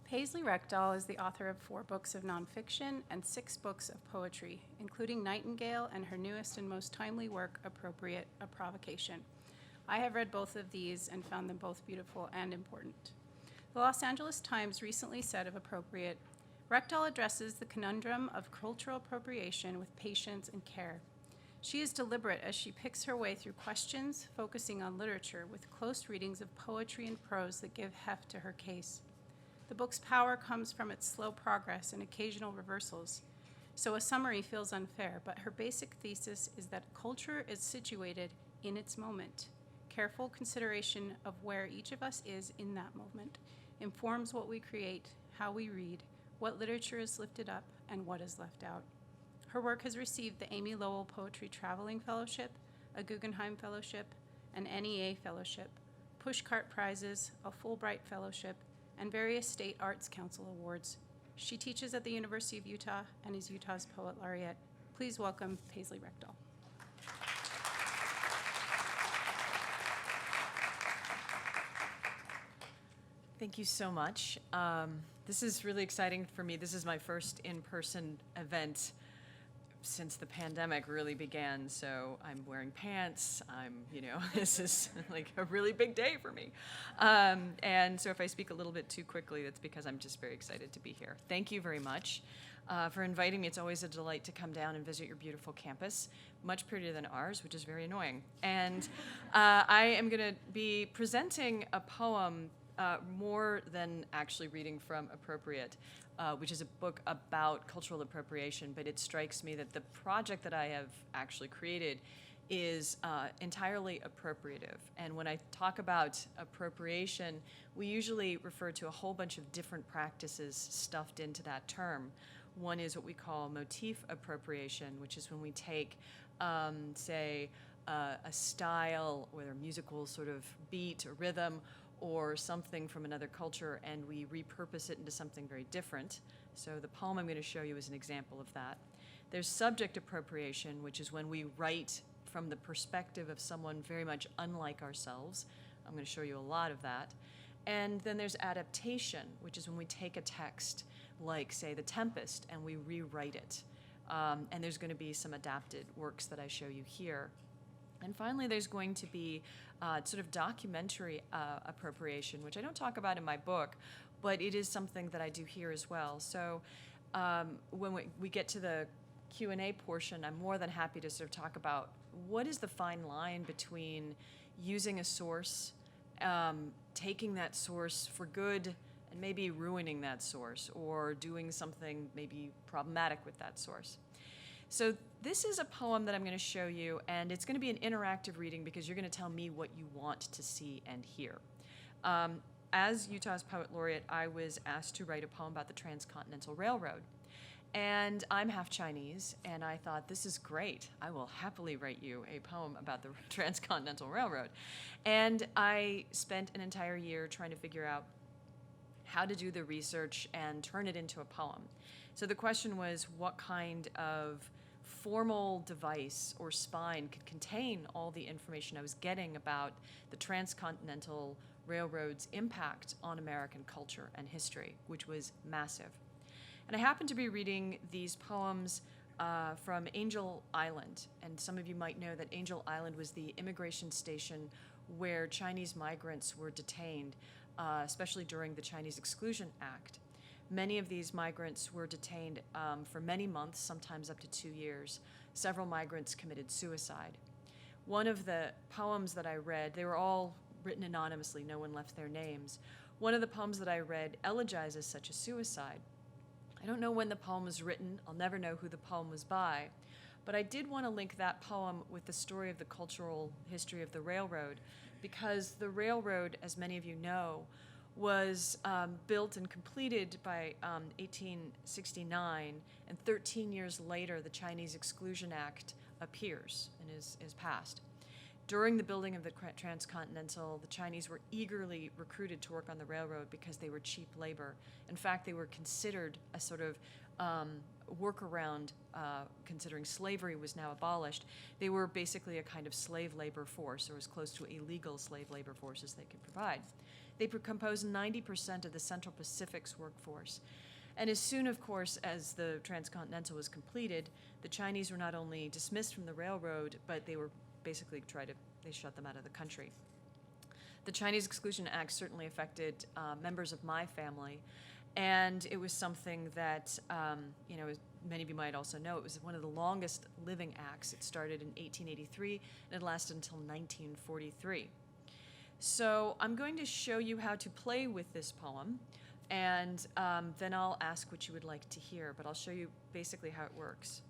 Paisley Rekdal is the author of 4 books of nonfiction and 6 books of poetry, including Nightingale and her newest and most timely work, Appropriate, A Provocation. I have read both of these and found them both beautiful and important. The Los Angeles Times recently said of Appropriate, Rekdal addresses the conundrum of cultural appropriation with patience and care. She is deliberate as she picks her way through questions, focusing on literature with close readings of poetry and prose that give heft to her case. The book's power comes from its slow progress and occasional reversals, so a summary feels unfair, but her basic thesis is that culture is situated in its moment. Careful consideration of where each of us is in that moment informs what we create, how we read, what literature is lifted up, and what is left out. Her work has received the Amy Lowell Poetry Traveling Fellowship, a Guggenheim Fellowship, an NEA Fellowship, Pushcart Prizes, a Fulbright Fellowship, and various state arts council awards. She teaches at the University of Utah and is Utah's Poet Laureate. Please welcome Paisley Rekdal. Thank you so much. This is really exciting for me. This is my first in-person event since the pandemic really began, so I'm wearing pants. This is like a really big day for me. And so if I speak a little bit too quickly, that's because I'm just very excited to be here. Thank you very much for inviting me. It's always a delight to come down and visit your beautiful campus, much prettier than ours, which is very annoying. And I am going to be presenting a poem more than actually reading from Appropriate, which is a book about cultural appropriation, but it strikes me that the project that I have actually created is entirely appropriative. And when I talk about appropriation, we usually refer to a whole bunch of different practices stuffed into that term. One is what we call motif appropriation, which is when we take, say, a style, whether a musical sort of beat or rhythm, or something from another culture, and we repurpose it into something very different. So the poem I'm going to show you is an example of that. There's subject appropriation, which is when we write from the perspective of someone very much unlike ourselves. I'm going to show you a lot of that. And then there's adaptation, which is when we take a text like, say, The Tempest, and we rewrite it. And there's going to be some adapted works that I show you here. And finally, there's going to be sort of documentary appropriation, which I don't talk about in my book, but it is something that I do here as well. So when we get to the Q&A portion, I'm more than happy to sort of talk about what is the fine line between using a source, taking that source for good, and maybe ruining that source, or doing something maybe problematic with that source. So this is a poem that I'm going to show you, and it's going to be an interactive reading because you're going to tell me what you want to see and hear. As Utah's Poet Laureate, I was asked to write a poem about the Transcontinental Railroad. And I'm half Chinese, and I thought, this is great. I will happily write you a poem about the Transcontinental Railroad. And I spent an entire year trying to figure out how to do the research and turn it into a poem. So the question was, what kind of formal device or spine could contain all the information I was getting about the Transcontinental Railroad's impact on American culture and history, which was massive. And I happened to be reading these poems from Angel Island, and some of you might know that Angel Island was the immigration station where Chinese migrants were detained, especially during the Chinese Exclusion Act. Many of these migrants were detained for many months, sometimes up to 2 years. Several migrants committed suicide. One of the poems that I read, they were all written anonymously, no one left their names. One of the poems that I read elegizes such a suicide. I don't know when the poem was written, I'll never know who the poem was by, but I did want to link that poem with the story of the cultural history of the railroad, because the railroad, as many of you know, was built and completed by 1869, and 13 years later, the Chinese Exclusion Act appears and is passed. During the building of the Transcontinental, the Chinese were eagerly recruited to work on the railroad because they were cheap labor. In fact, they were considered a sort of workaround, considering slavery was now abolished. They were basically a kind of slave labor force, or as close to illegal slave labor force as they could provide. They compose 90% of the Central Pacific's workforce. And as soon, of course, as the Transcontinental was completed, the Chinese were not only dismissed from the railroad, but they were basically they shut them out of the country. The Chinese Exclusion Act certainly affected members of my family, and it was something that, as many of you might also know, it was one of the longest living acts. It started in 1883, and it lasted until 1943. So I'm going to show you how to play with this poem, and then I'll ask what you would like to hear, but I'll show you basically how it works.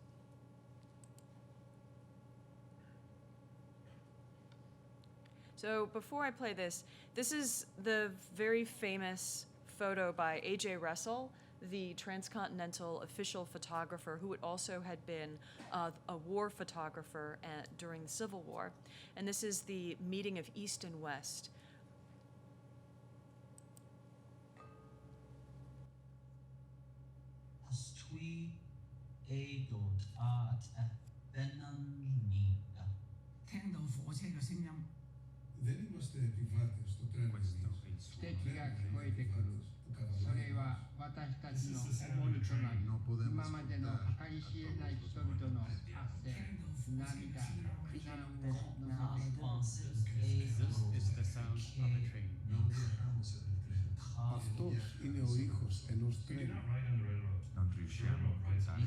So before I play this is the very famous photo by A.J. Russell, the transcontinental official photographer who also had been a war photographer during the Civil War. And this is the meeting of East and West. Δεν είμαστε επιβάτες στο τρένο εμείς. Τέτοια聞こえてくる。それは私たちの思いとなり、今までの計り知れない人々の汗、涙、苦難を乗せて This is the sound of a train. Αυτός είναι ο ήχος ενός τρένου. Non riusciamo a pensare.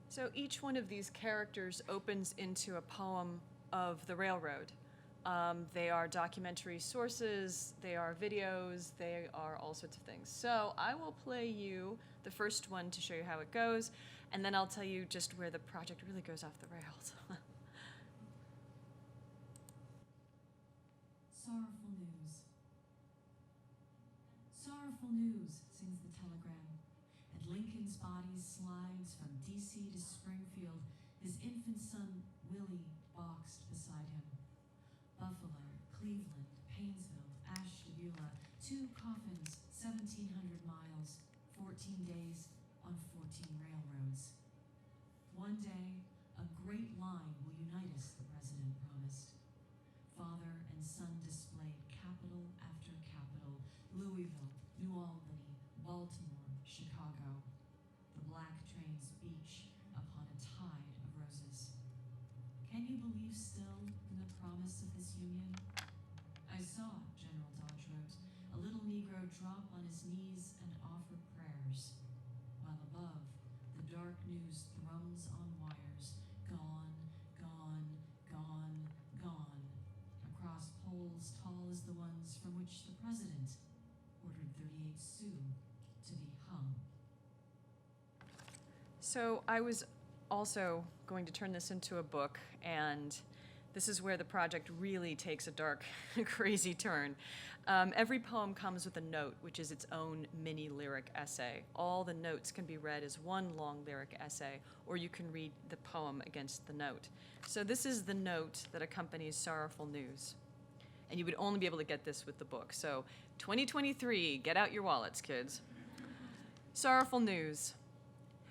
So each one of these characters opens into a poem of the railroad. They are documentary sources, they are videos, they are all sorts of things. So I will play you the first one to show you how it goes, and then I'll tell you just where the project really goes off the rails. Sorrowful news. Sorrowful news, sings the telegram. And Lincoln's body slides from D.C. to Springfield, his infant son, Willie, boxed beside him. Buffalo, Cleveland, Painesville, Ashtabula, 2 coffins, 1,700 miles, 14 days on 14 railroads. One day, a great line will unite us, the president promised. Father and son displayed capital after capital, Louisville, New Albany, Baltimore, Chicago. The black trains beach upon a tide of roses. Can you believe still in the promise of this union? I saw, General Dodge wrote, a little Negro drop on his knees and offer prayers, while above, the dark news thrums on wires, gone, gone, gone, gone, across poles tall as the ones from which the president ordered 38 Sioux to be hung. So I was also going to turn this into a book, and this is where the project really takes a dark, crazy turn. Every poem comes with a note, which is its own mini lyric essay. All the notes can be read as one long lyric essay, or you can read the poem against the note. So this is the note that accompanies Sorrowful News. And you would only be able to get this with the book. So 2023, get out your wallets, kids. Sorrowful News.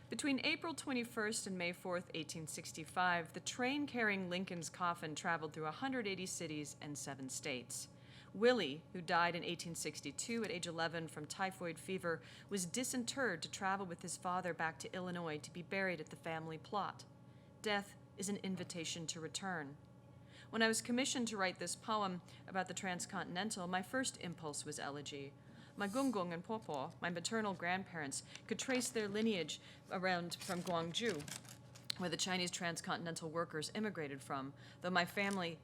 Between April 21st and May 4th, 1865, the train carrying Lincoln's coffin traveled through 180 cities and 7 states. Willie, who died in 1862 at age 11 from typhoid fever, was disinterred to travel with his father back to Illinois to be buried at the family plot. Death is an invitation to return. When I was commissioned to write this poem about the transcontinental, my first impulse was elegy. My Gungung and Popo, my maternal grandparents, could trace their lineage around from Gwangju, where the Chinese transcontinental workers immigrated from, though my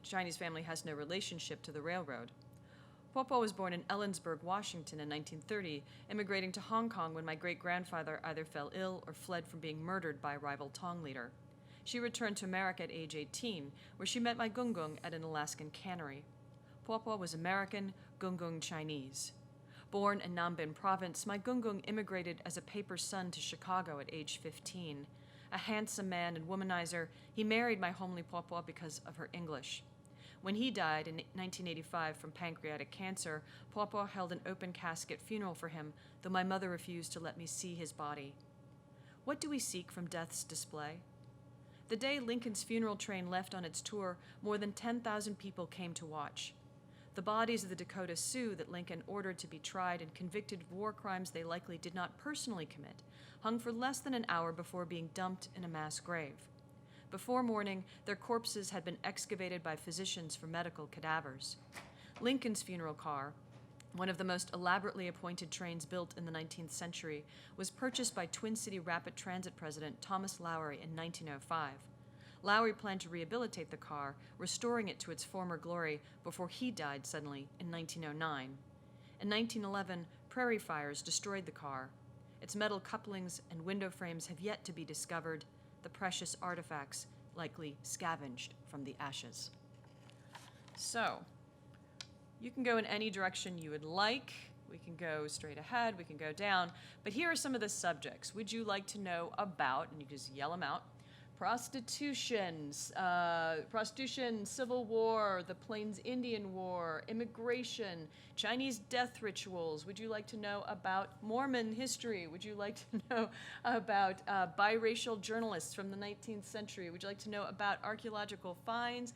Chinese family has no relationship to the railroad. Popo was born in Ellensburg, Washington in 1930, immigrating to Hong Kong when my great-grandfather either fell ill or fled from being murdered by a rival Tong leader. She returned to America at age 18, where she met my Gungung at an Alaskan cannery. Puapua was American, Gungung Chinese. Born in Nambin Province, my Gungung immigrated as a paper son to Chicago at age 15. A handsome man and womanizer, he married my homely Puapua because of her English. When he died in 1985 from pancreatic cancer, Puapua held an open casket funeral for him, though my mother refused to let me see his body. What do we seek from death's display? The day Lincoln's funeral train left on its tour, more than 10,000 people came to watch. The bodies of the Dakota Sioux that Lincoln ordered to be tried and convicted of war crimes they likely did not personally commit hung for less than an hour before being dumped in a mass grave. Before morning, their corpses had been excavated by physicians for medical cadavers. Lincoln's funeral car, one of the most elaborately appointed trains built in the 19th century, was purchased by Twin City Rapid Transit President Thomas Lowry in 1905. Lowry planned to rehabilitate the car, restoring it to its former glory before he died suddenly in 1909. In 1911, prairie fires destroyed the car. Its metal couplings and window frames have yet to be discovered, the precious artifacts likely scavenged from the ashes. So, you can go in any direction you would like. We can go straight ahead, we can go down, but here are some of the subjects. Would you like to know about, and you just yell them out, prostitution, Civil War, the Plains Indian War, immigration, Chinese death rituals. Would you like to know about Mormon history? Would you like to know about biracial journalists from the 19th century? Would you like to know about archaeological finds?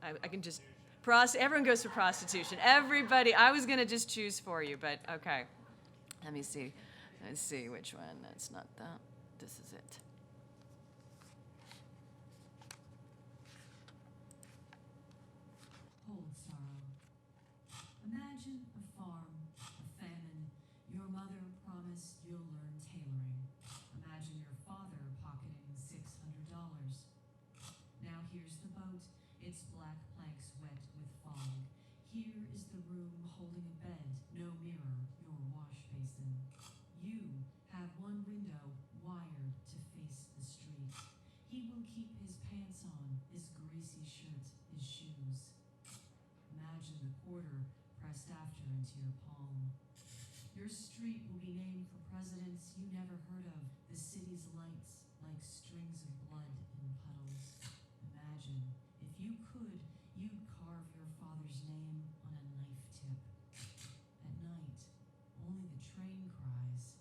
I can just, everyone goes for prostitution. Everybody, I was gonna just choose for you, but okay. Let me see. Let's see which one. That's not that. This is it. Hold sorrow. Imagine a farm, a famine. Your mother promised you'll learn tailoring. Imagine your father pocketing $600. Now here's the boat, its black planks wet with fog. Here is the room holding a bed, no mirror, your wash basin. You have one window wired to face the street. He will keep his pants on, his greasy shirt, his shoes. Imagine the quarter pressed after into your palm. Your street will be named for presidents you never heard of, the city's lights like strings of blood in puddles. Imagine, if you could, you'd carve your father's name on a knife tip. At night, only the train cries.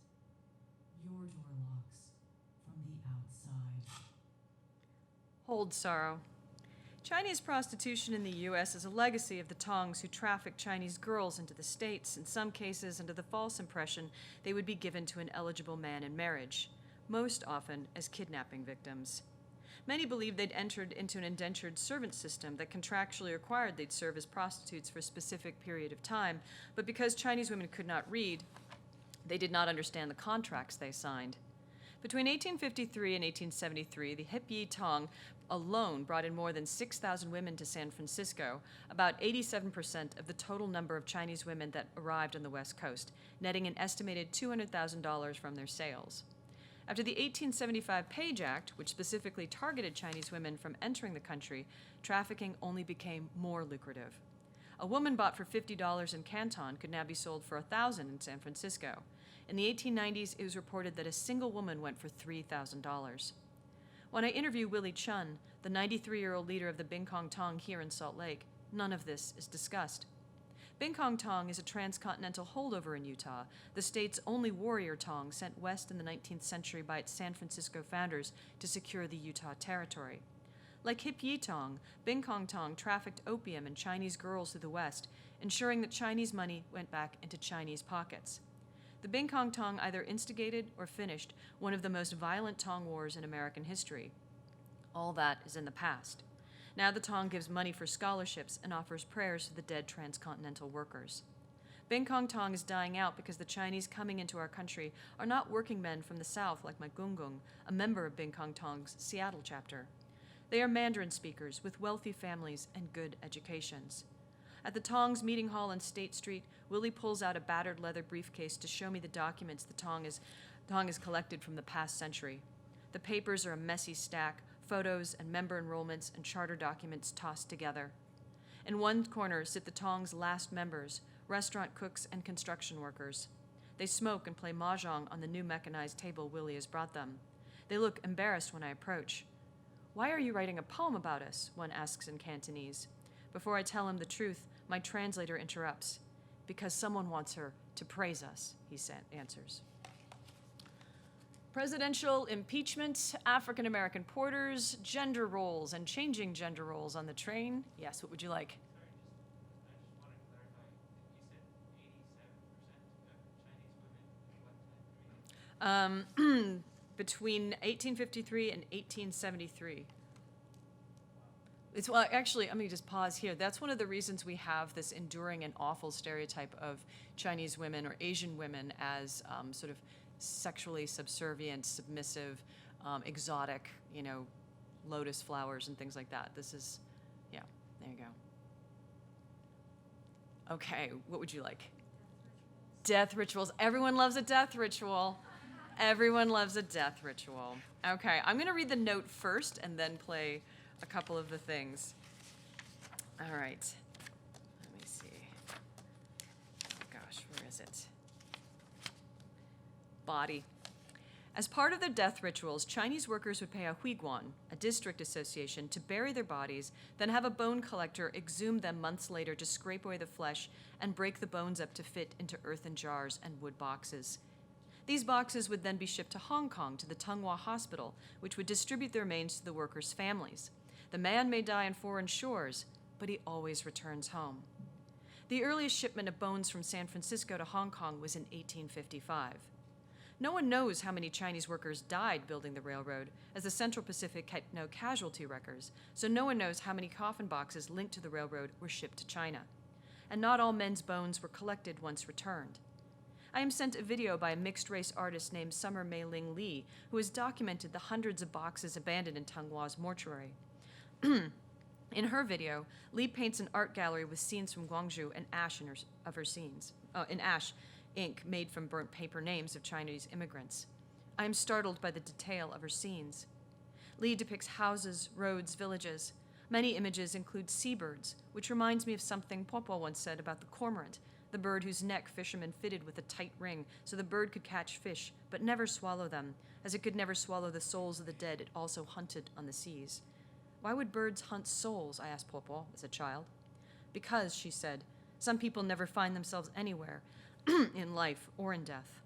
Your door locks from the outside. Hold sorrow. Chinese prostitution in the U.S. is a legacy of the Tongs who trafficked Chinese girls into the States, in some cases under the false impression they would be given to an eligible man in marriage, most often as kidnapping victims. Many believed they'd entered into an indentured servant system that contractually required they'd serve as prostitutes for a specific period of time, but because Chinese women could not read, they did not understand the contracts they signed. Between 1853 and 1873, the Hip Yi Tong alone brought in more than 6,000 women to San Francisco, about 87% of the total number of Chinese women that arrived on the West Coast, netting an estimated $200,000 from their sales. After the 1875 Page Act, which specifically targeted Chinese women from entering the country, trafficking only became more lucrative. A woman bought for $50 in Canton could now be sold for $1,000 in San Francisco. In the 1890s, it was reported that a single woman went for $3,000. When I interview Willie Chun, the 93-year-old leader of the Bingkong Tong here in Salt Lake, none of this is discussed. Bingkong Tong is a transcontinental holdover in Utah, the state's only warrior Tong sent west in the 19th century by its San Francisco founders to secure the Utah Territory. Like Hip Yi Tong, Bingkong Tong trafficked opium and Chinese girls through the West, ensuring that Chinese money went back into Chinese pockets. The Bingkong Tong either instigated or finished one of the most violent Tong wars in American history. All that is in the past. Now the Tong gives money for scholarships and offers prayers to the dead transcontinental workers. Bingkong Tong is dying out because the Chinese coming into our country are not working men from the South like my Gungung, a member of Bingkong Tong's Seattle chapter. They are Mandarin speakers with wealthy families and good educations. At the Tong's meeting hall on State Street, Willie pulls out a battered leather briefcase to show me the documents the Tong has collected from the past century. The papers are a messy stack, photos and member enrollments and charter documents tossed together. In one corner sit the Tong's last members, restaurant cooks and construction workers. They smoke and play mahjong on the new mechanized table Willie has brought them. They look embarrassed when I approach. "Why are you writing a poem about us?" one asks in Cantonese. Before I tell him the truth, my translator interrupts. "Because someone wants her to praise us," he answers. Presidential impeachment, African American porters, gender roles, and changing gender roles on the train. Yes, what would you like? Between 1853 and 1873. Well, actually, let me just pause here. That's one of the reasons we have this enduring and awful stereotype of Chinese women or Asian women as sort of sexually subservient, submissive, exotic, lotus flowers and things like that. This is, yeah, there you go. Okay, what would you like? Death rituals. Everyone loves a death ritual. Everyone loves a death ritual. Okay, I'm going to read the note first and then play a couple of the things. All right. Let me see. Oh gosh, where is it? Body. As part of their death rituals, Chinese workers would pay a huiguan, a district association, to bury their bodies, then have a bone collector exhume them months later to scrape away the flesh and break the bones up to fit into earthen jars and wood boxes. These boxes would then be shipped to Hong Kong to the Tunghua Hospital, which would distribute the remains to the workers' families. The man may die on foreign shores, but he always returns home. The earliest shipment of bones from San Francisco to Hong Kong was in 1855. No one knows how many Chinese workers died building the railroad, as the Central Pacific kept no casualty records, so no one knows how many coffin boxes linked to the railroad were shipped to China. And not all men's bones were collected once returned. I am sent a video by a mixed-race artist named Summer Mei Ling Lee, who has documented the hundreds of boxes abandoned in Tunghua's mortuary. In her video, Lee paints an art gallery with scenes from Guangzhou and ash of her scenes, in ash ink made from burnt paper names of Chinese immigrants. I am startled by the detail of her scenes. Lee depicts houses, roads, villages. Many images include seabirds, which reminds me of something Popo once said about the cormorant, the bird whose neck fishermen fitted with a tight ring so the bird could catch fish but never swallow them, as it could never swallow the souls of the dead it also hunted on the seas. "Why would birds hunt souls?" I asked Popo as a child. "Because," she said, "some people never find themselves anywhere, in life or in death."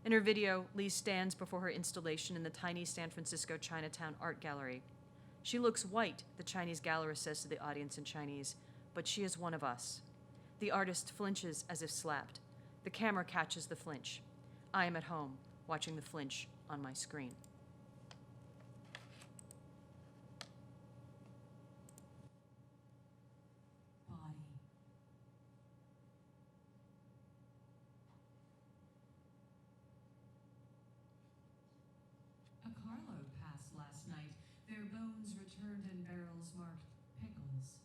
In her video, Lee stands before her installation in the tiny San Francisco Chinatown Art Gallery. "She looks white," the Chinese gallerist says to the audience in Chinese, "but she is one of us." The artist flinches as if slapped. The camera catches the flinch. I am at home, watching the flinch on my screen. Body. A carload passed last night, their bones returned in barrels marked pickles.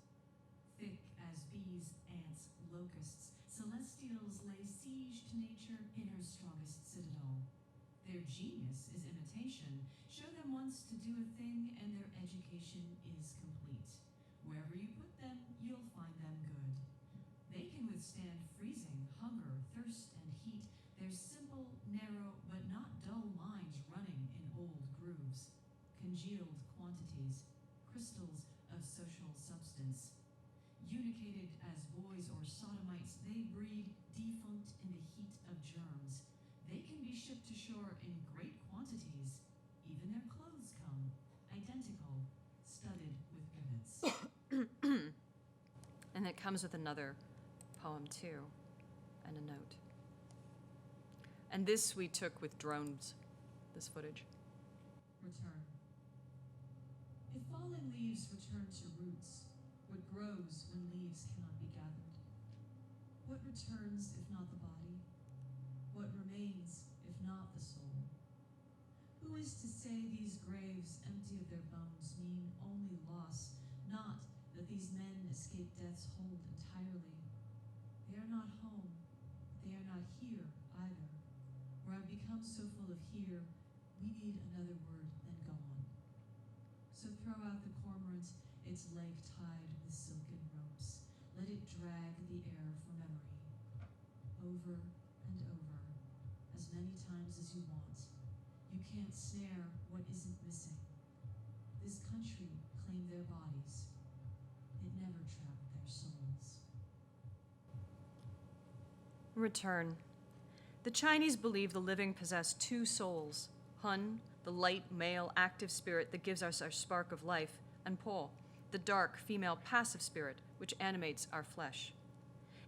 Thick as bees, ants, locusts, celestials lay siege to nature in her strongest citadel. Their genius is imitation. Show them once to do a thing and their education is complete. Wherever you put them, you'll find them good. They can withstand freezing, hunger, thirst, and heat. Their simple, narrow, but not dull minds running in old grooves. Congealed quantities, crystals of social substance. Unicated as boys or sodomites, they breed defunct in the heat of germs. They can be shipped to shore in great quantities. Even their clothes come, identical, studded with rivets. And it comes with another poem too, and a note. And this we took with drones, this footage. Return. If fallen leaves return to roots, what grows when leaves cannot be gathered? What returns if not the body? What remains if not the soul? Who is to say these graves empty of their bones mean only loss, not that these men escape death's hold entirely? They are not home, they are not here either. Where I've become so full of here, we need another word than gone. So So throw out the cormorant, its leg tied with silken ropes. Let it drag the air for memory. Over and over, as many times as you want. You can't snare what isn't missing. This country claimed their bodies. It never trapped their souls. Return. The Chinese believe the living possess two souls: Hun, the light male active spirit that gives us our spark of life, and Po, the dark female passive spirit which animates our flesh.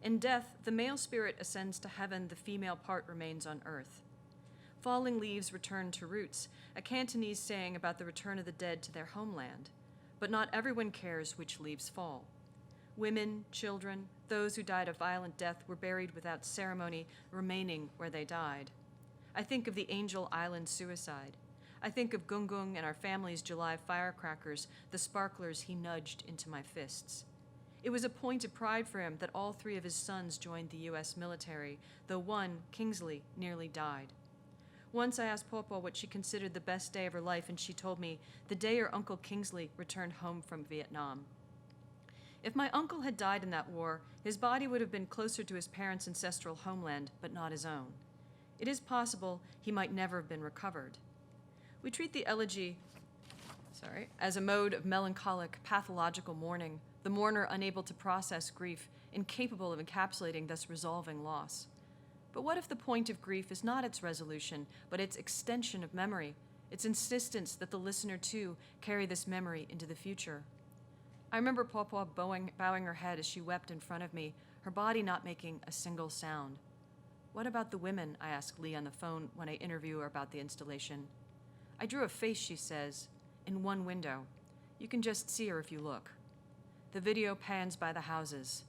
In death, the male spirit ascends to heaven, the female part remains on earth. Falling leaves return to roots, a Cantonese saying about the return of the dead to their homeland. But not everyone cares which leaves fall. Women, children, those who died a violent death were buried without ceremony, remaining where they died. I think of the Angel Island suicide. I think of Gungung and our family's July firecrackers, the sparklers he nudged into my fists. It was a point of pride for him that all three of his sons joined the U.S. military, though one, Kingsley, nearly died. Once I asked Popo what she considered the best day of her life, and she told me the day her Uncle Kingsley returned home from Vietnam. If my uncle had died in that war, his body would have been closer to his parents' ancestral homeland, but not his own. It is possible he might never have been recovered. We treat the elegy, as a mode of melancholic, pathological mourning, the mourner unable to process grief, incapable of encapsulating, thus resolving loss. But what if the point of grief is not its resolution, but its extension of memory, its insistence that the listener, too, carry this memory into the future? I remember Pawpaw bowing her head as she wept in front of me, her body not making a single sound. What about the women? I asked Lee on the phone when I interview her about the installation. I drew a face, she says, in one window. You can just see her if you look. The video pans by the houses.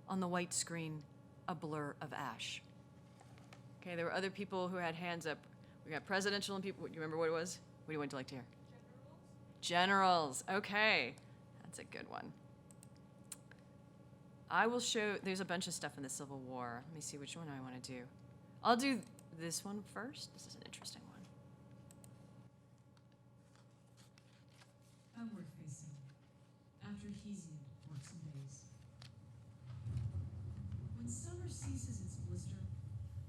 On the white screen, a blur of ash. Okay, there were other people who had hands up. We got presidential and people. You remember what it was? What do you want to like to hear? Generals. Okay, that's a good one. I will show. There's a bunch of stuff in the Civil War. Let me see which one I want to do. I'll do this one first. This is an interesting one. Homeward facing, after Hesiod works and days. When summer ceases its blister,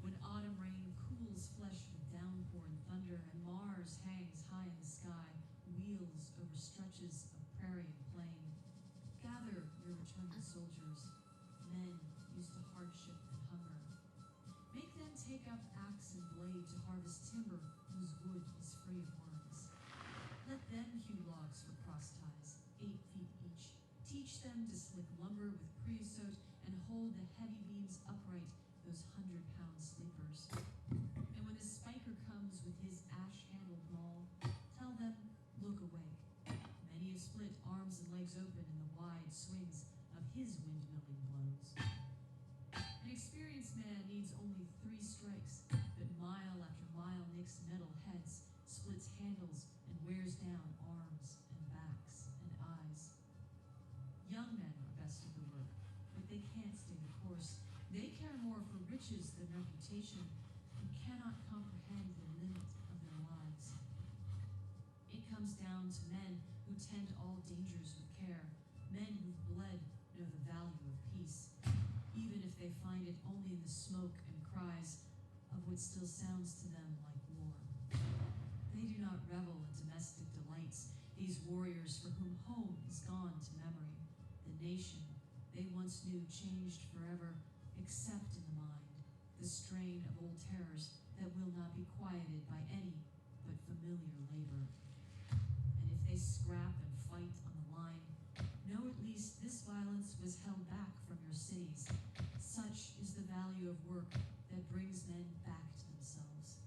when autumn rain cools flesh with downpour and thunder, and Mars hangs high in the sky, wheels over stretches of prairie and plain, gather your returning soldiers, men used to hardship and hunger. Make them take up axe and blade to harvest timber whose wood is free of worms. Let them hew logs for cross ties, 8 feet each. Teach them to slick lumber with creosote and hold the heavy beams upright, those 100-pound sleepers. And when the spiker comes with his ash-handled maul, tell them, look awake. Many have split arms and legs open in the wide swings of his windmilling blows. An experienced man needs only 3 strikes, but mile after mile nicks metal heads, splits handles, and wears down arms and backs and eyes. Young men are best at the work, but they can't stay the course. They care more for riches than reputation, and cannot comprehend the limit of their lives. It comes down to men who tend all dangers with care, men who've bled know the value of peace, even if they find it only in the smoke and cries of what still sounds to them like war. They do not revel in domestic delights, these warriors for whom home is gone to memory. The nation they once knew changed forever, except in the mind, the strain of old terrors that will not be quieted by any but familiar labor. And if they scrap and fight on the line, know at least this violence was held back from your cities. Such is the value of work that brings men back to themselves.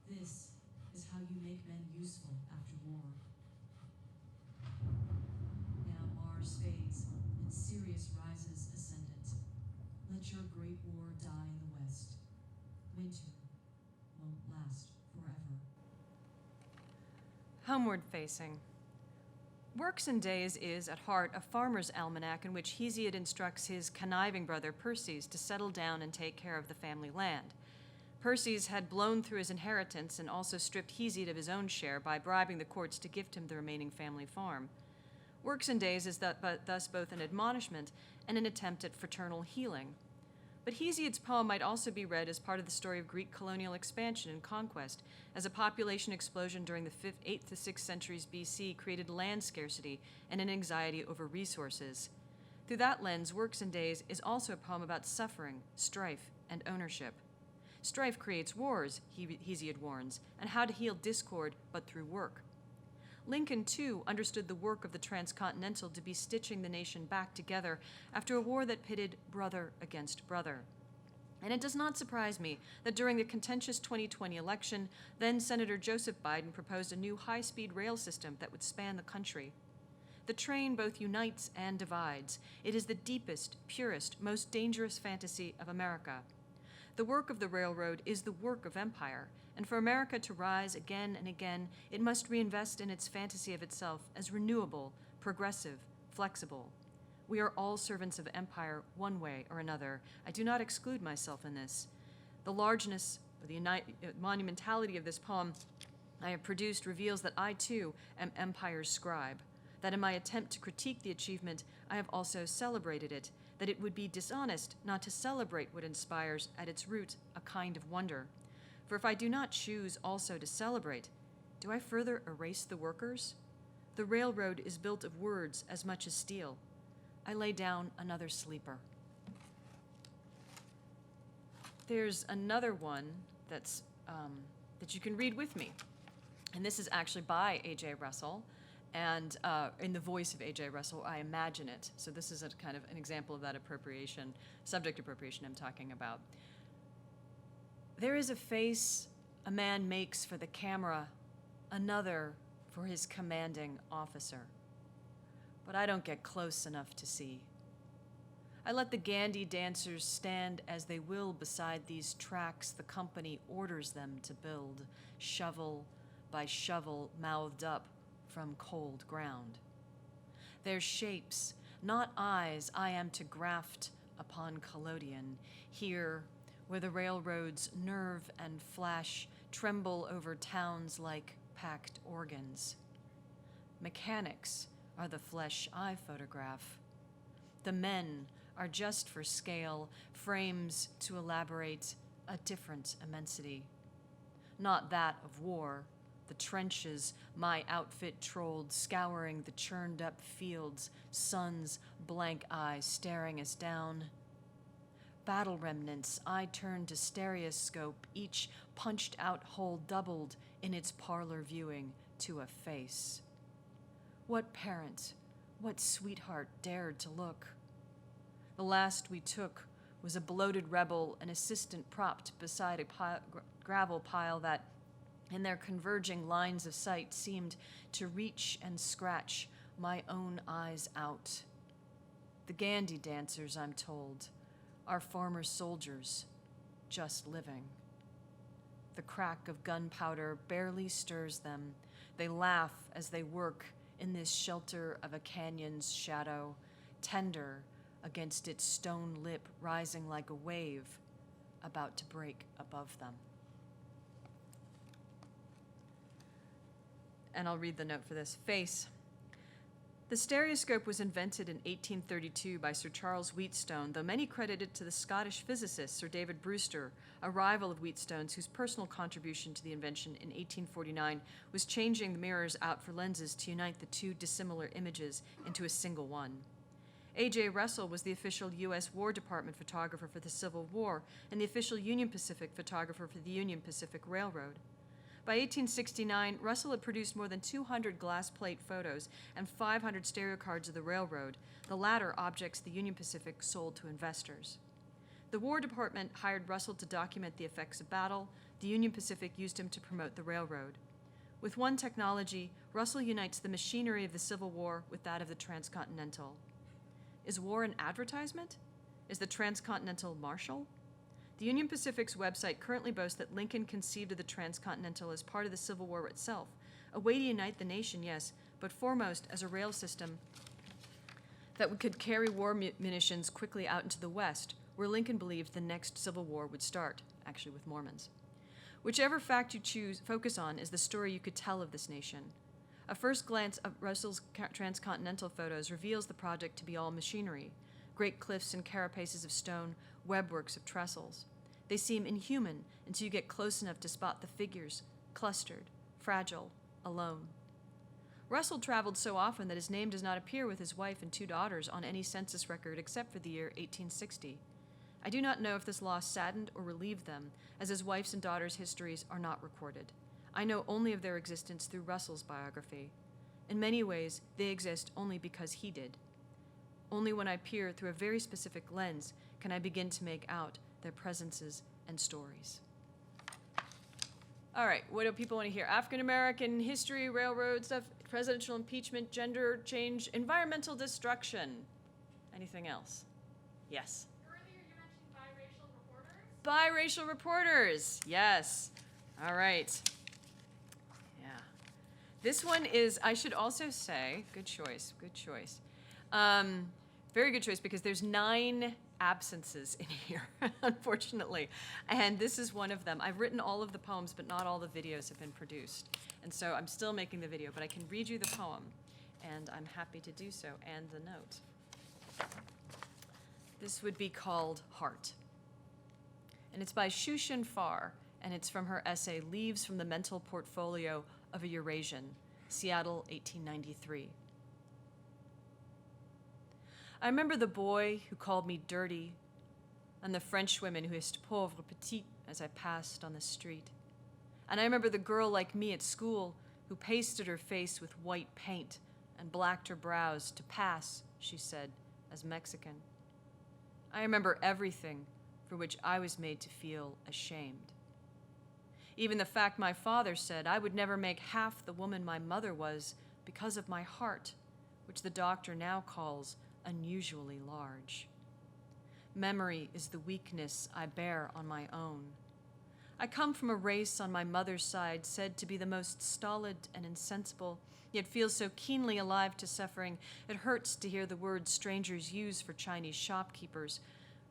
This is how you make men useful after war. Now Mars fades and Sirius rises ascendant. Let your great war die in the west. Winter won't last forever. Homeward facing. Works and Days is, at heart, a farmer's almanac in which Hesiod instructs his conniving brother Perses to settle down and take care of the family land. Percy's had blown through his inheritance and also stripped Hesiod of his own share by bribing the courts to gift him the remaining family farm. Works and Days is thus both an admonishment and an attempt at fraternal healing. But Hesiod's poem might also be read as part of the story of Greek colonial expansion and conquest, as a population explosion during the 8th to 6th centuries BC created land scarcity and an anxiety over resources. Through that lens, Works and Days is also a poem about suffering, strife, and ownership. Strife creates wars, Hesiod warns, and how to heal discord but through work. Lincoln, too, understood the work of the transcontinental to be stitching the nation back together after a war that pitted brother against brother. And it does not surprise me that during the contentious 2020 election, then Senator Joseph Biden proposed a new high-speed rail system that would span the country. The train both unites and divides. It is the deepest, purest, most dangerous fantasy of America. The work of the railroad is the work of empire, and for America to rise again and again, it must reinvest in its fantasy of itself as renewable, progressive, flexible. We are all servants of empire one way or another. I do not exclude myself in this. The largeness or the monumentality of this poem I have produced reveals that I, too, am empire's scribe, that in my attempt to critique the achievement, I have also celebrated it, that it would be dishonest not to celebrate what inspires at its root a kind of wonder. For if I do not choose also to celebrate, do I further erase the workers? The railroad is built of words as much as steel. I lay down another sleeper. There's another one that's that you can read with me, and this is actually by A.J. Russell, and in the voice of A.J. Russell, I imagine it. So this is a kind of an example of that subject appropriation I'm talking about. There is a face a man makes for the camera, another for his commanding officer. But I don't get close enough to see. I let the Gandhi dancers stand as they will beside these tracks the company orders them to build, shovel by shovel mouthed up from cold ground. Their shapes, not eyes, I am to graft upon collodion, here where the railroad's nerve and flash tremble over towns like packed organs. Mechanics are the flesh I photograph. The men are just for scale, frames to elaborate a different immensity. Not that of war, the trenches my outfit trolled, scouring the churned up fields, sun's blank eyes staring us down. Battle remnants I turned to stereoscope, each punched out hole doubled in its parlor viewing to a face. What parent, what sweetheart dared to look? The last we took was a bloated rebel, an assistant propped beside a gravel pile that, in their converging lines of sight, seemed to reach and scratch my own eyes out. The Gandhi dancers, I'm told, are former soldiers, just living. The crack of gunpowder barely stirs them. They laugh as they work in this shelter of a canyon's shadow, tender against its stone lip rising like a wave about to break above them. And I'll read the note for this. Face. The stereoscope was invented in 1832 by Sir Charles Wheatstone, though many credit it to the Scottish physicist Sir David Brewster, a rival of Wheatstone's, whose personal contribution to the invention in 1849 was changing the mirrors out for lenses to unite the two dissimilar images into a single one. A.J. Russell was the official U.S. War Department photographer for the Civil War and the official Union Pacific photographer for the Union Pacific Railroad. By 1869, Russell had produced more than 200 glass plate photos and 500 stereo cards of the railroad, the latter objects the Union Pacific sold to investors. The War Department hired Russell to document the effects of battle. The Union Pacific used him to promote the railroad. With one technology, Russell unites the machinery of the Civil War with that of the transcontinental. Is war an advertisement? Is the transcontinental martial? The Union Pacific's website currently boasts that Lincoln conceived of the transcontinental as part of the Civil War itself, a way to unite the nation, yes, but foremost as a rail system that could carry war munitions quickly out into the West, where Lincoln believed the next Civil War would start, actually with Mormons. Whichever fact you choose, focus on is the story you could tell of this nation. A first glance of Russell's transcontinental photos reveals the project to be all machinery, great cliffs and carapaces of stone, webworks of trestles. They seem inhuman until you get close enough to spot the figures, clustered, fragile, alone. Russell traveled so often that his name does not appear with his wife and 2 daughters on any census record except for the year 1860. I do not know if this loss saddened or relieved them, as his wife's and daughters' histories are not recorded. I know only of their existence through Russell's biography. In many ways, they exist only because he did. Only when I peer through a very specific lens can I begin to make out their presences and stories. All right, what do people want to hear? African American history, railroad stuff, presidential impeachment, gender change, environmental destruction. Anything else? Yes. Earlier you mentioned biracial reporters. Biracial reporters, yes. All right. Yeah. This one is, I should also say, good choice. Very good choice, because there's 9 absences in here, unfortunately. And this is one of them. I've written all of the poems, but not all the videos have been produced. And so I'm still making the video, but I can read you the poem, and I'm happy to do so, and the note. This would be called Heart. And it's by Shushan Farr, and it's from her essay, Leaves from the Mental Portfolio of a Eurasian, Seattle, 1893. I remember the boy who called me dirty, and the French women who hissed pauvre petite as I passed on the street. And I remember the girl like me at school who pasted her face with white paint and blacked her brows to pass, she said, as Mexican. I remember everything for which I was made to feel ashamed. Even the fact my father said I would never make half the woman my mother was because of my heart, which the doctor now calls unusually large. Memory is the weakness I bear on my own. I come from a race on my mother's side said to be the most stolid and insensible, yet feels so keenly alive to suffering, it hurts to hear the words strangers use for Chinese shopkeepers,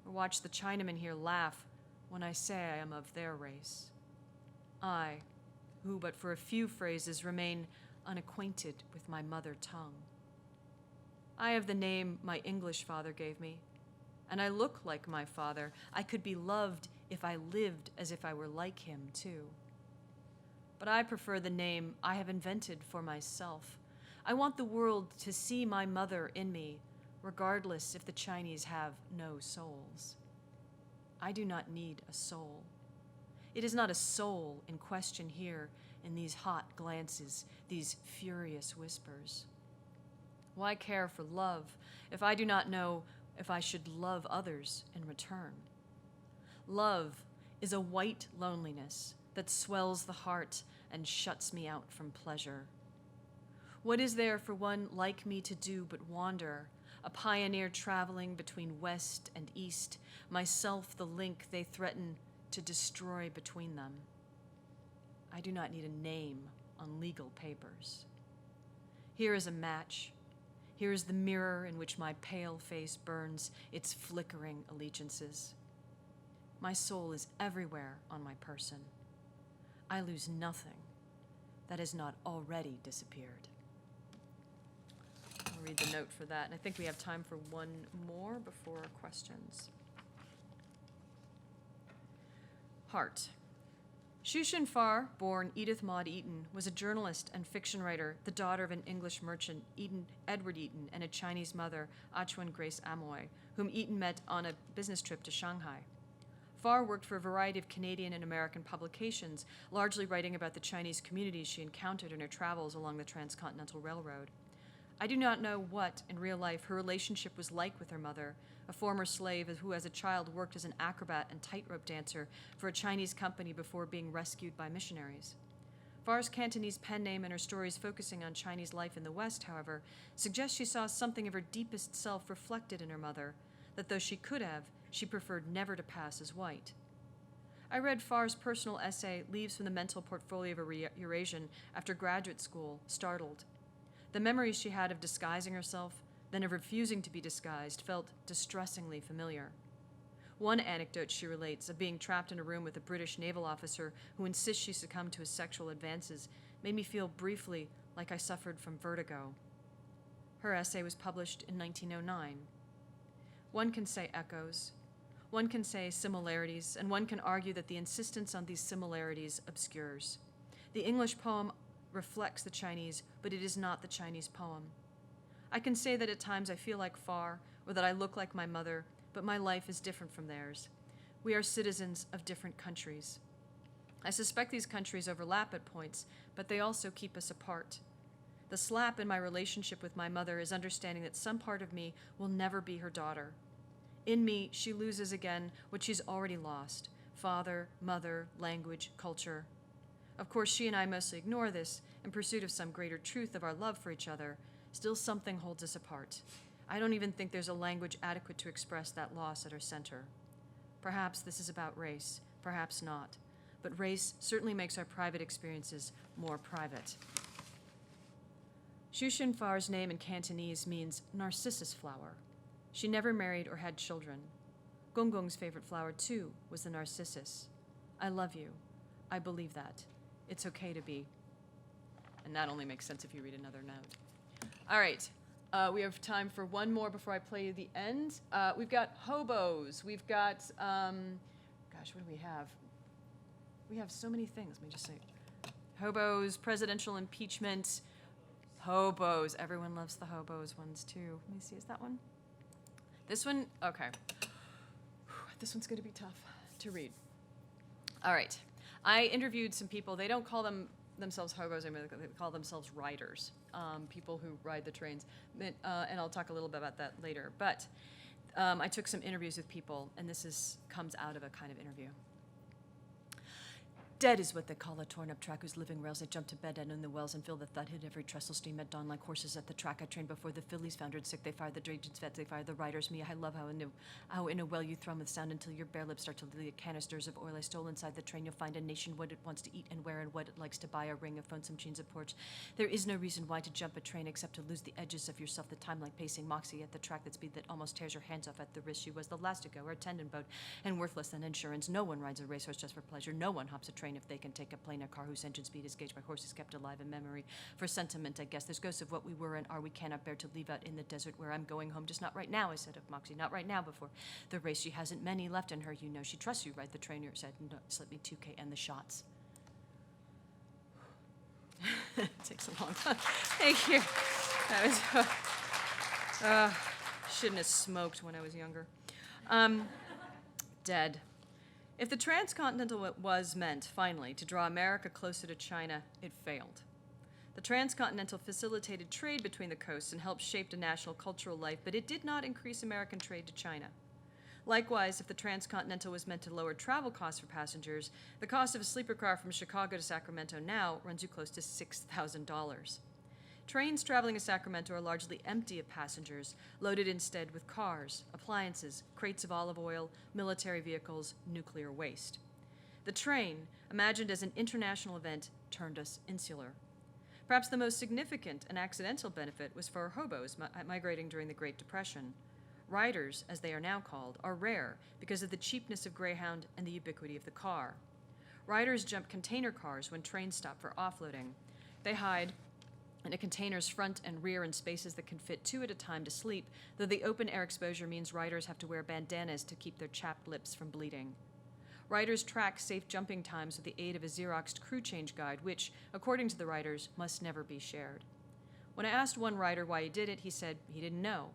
or watch the Chinamen here laugh when I say I am of their race. I, who but for a few phrases remain unacquainted with my mother tongue. I have the name my English father gave me, and I look like my father. I could be loved if I lived as if I were like him, too. But I prefer the name I have invented for myself. I want the world to see my mother in me, regardless if the Chinese have no souls. I do not need a soul. It is not a soul in question here in these hot glances, these furious whispers. Why care for love if I do not know if I should love others in return? Love is a white loneliness that swells the heart and shuts me out from pleasure. What is there for one like me to do but wander, a pioneer traveling between west and east, myself the link they threaten to destroy between them? I do not need a name on legal papers. Here is a match. Here is the mirror in which my pale face burns its flickering allegiances. My soul is everywhere on my person. I lose nothing that has not already disappeared. I'll read the note for that, and I think we have time for one more before questions. Heart. Shushan Farr, born Edith Maud Eaton, was a journalist and fiction writer, the daughter of an English merchant, Edward Eaton, and a Chinese mother, Achuan Grace Amoy, whom Eaton met on a business trip to Shanghai. Farr worked for a variety of Canadian and American publications, largely writing about the Chinese communities she encountered in her travels along the Transcontinental Railroad. I do not know what, in real life, her relationship was like with her mother, a former slave who as a child worked as an acrobat and tightrope dancer for a Chinese company before being rescued by missionaries. Farr's Cantonese pen name and her stories focusing on Chinese life in the West, however, suggest she saw something of her deepest self reflected in her mother, that though she could have, she preferred never to pass as white. I read Farr's personal essay, Leaves from the Mental Portfolio of a Eurasian, after graduate school, startled. The memories she had of disguising herself, then of refusing to be disguised, felt distressingly familiar. One anecdote she relates of being trapped in a room with a British naval officer who insists she succumb to his sexual advances made me feel briefly like I suffered from vertigo. Her essay was published in 1909. One can say echoes, one can say similarities, and one can argue that the insistence on these similarities obscures. The English poem reflects the Chinese, but it is not the Chinese poem. I can say that at times I feel like Far, or that I look like my mother, but my life is different from theirs. We are citizens of different countries. I suspect these countries overlap at points, but they also keep us apart. The slap in my relationship with my mother is understanding that some part of me will never be her daughter. In me, she loses again what she's already lost: father, mother, language, culture. Of course, she and I mostly ignore this in pursuit of some greater truth of our love for each other. Still, something holds us apart. I don't even think there's a language adequate to express that loss at our center. Perhaps this is about race, perhaps not. But race certainly makes our private experiences more private. Xu Xinfar's name in Cantonese means narcissus flower. She never married or had children. Gong Gong's favorite flower, too, was the narcissus. I love you. I believe that. It's okay to be. And that only makes sense if you read another note. All right. We have time for one more before I play you the end. We've got hobos. We've got, gosh, what do we have? We have so many things. Let me just say. Hobos, presidential impeachment, hobos. Everyone loves the hobos ones, too. Let me see, is that one? This one? Okay. This one's going to be tough to read. All right. I interviewed some people. They don't call themselves hobos anymore. They call themselves riders, people who ride the trains. And I'll talk a little bit about that later. But I took some interviews with people, and this comes out of a kind of interview. Dead is what they call a torn-up track whose living rails they jump to bed and in the wells and feel the thud hit every trestle stream at dawn like horses at the track. I trained before the fillies foundered sick. They fired the dragons vets, they fired the riders. Me, I love how in a well you thrum with sound until your bare lips start to leak canisters of oil I stole inside the train. You'll find a nation what it wants to eat and wear and what it likes to buy, a ring, a phone, some jeans, a porch. There is no reason why to jump a train except to lose the edges of yourself, the time like pacing Moxie at the track, that speed that almost tears your hands off at the wrist. She was the last to go, her tendon boat, and worthless than insurance. No one rides a racehorse just for pleasure. No one hops a train if they can take a plane, a car whose engine speed is gauged by horses kept alive in memory. For sentiment, I guess, there's ghosts of what we were and are we cannot bear to leave out in the desert where I'm going home. Just not right now, I said of Moxie, not right now before the race. She hasn't many left in her, you know. She trusts you, right? The trainer said, no, slip me 2K and the shots. Takes a long time. Thank you. That was, shouldn't have smoked when I was younger. Dead. If the transcontinental was meant, finally, to draw America closer to China, it failed. The transcontinental facilitated trade between the coasts and helped shape a national cultural life, but it did not increase American trade to China. Likewise, if the transcontinental was meant to lower travel costs for passengers, the cost of a sleeper car from Chicago to Sacramento now runs you close to $6,000. Trains traveling to Sacramento are largely empty of passengers, loaded instead with cars, appliances, crates of olive oil, military vehicles, nuclear waste. The train, imagined as an international event, turned us insular. Perhaps the most significant and accidental benefit was for hobos migrating during the Great Depression. Riders, as they are now called, are rare because of the cheapness of Greyhound and the ubiquity of the car. Riders jump container cars when trains stop for offloading. They hide in a container's front and rear in spaces that can fit 2 at a time to sleep, though the open air exposure means riders have to wear bandanas to keep their chapped lips from bleeding. Riders track safe jumping times with the aid of a Xeroxed crew change guide, which, according to the riders, must never be shared. When I asked one rider why he did it, he said he didn't know.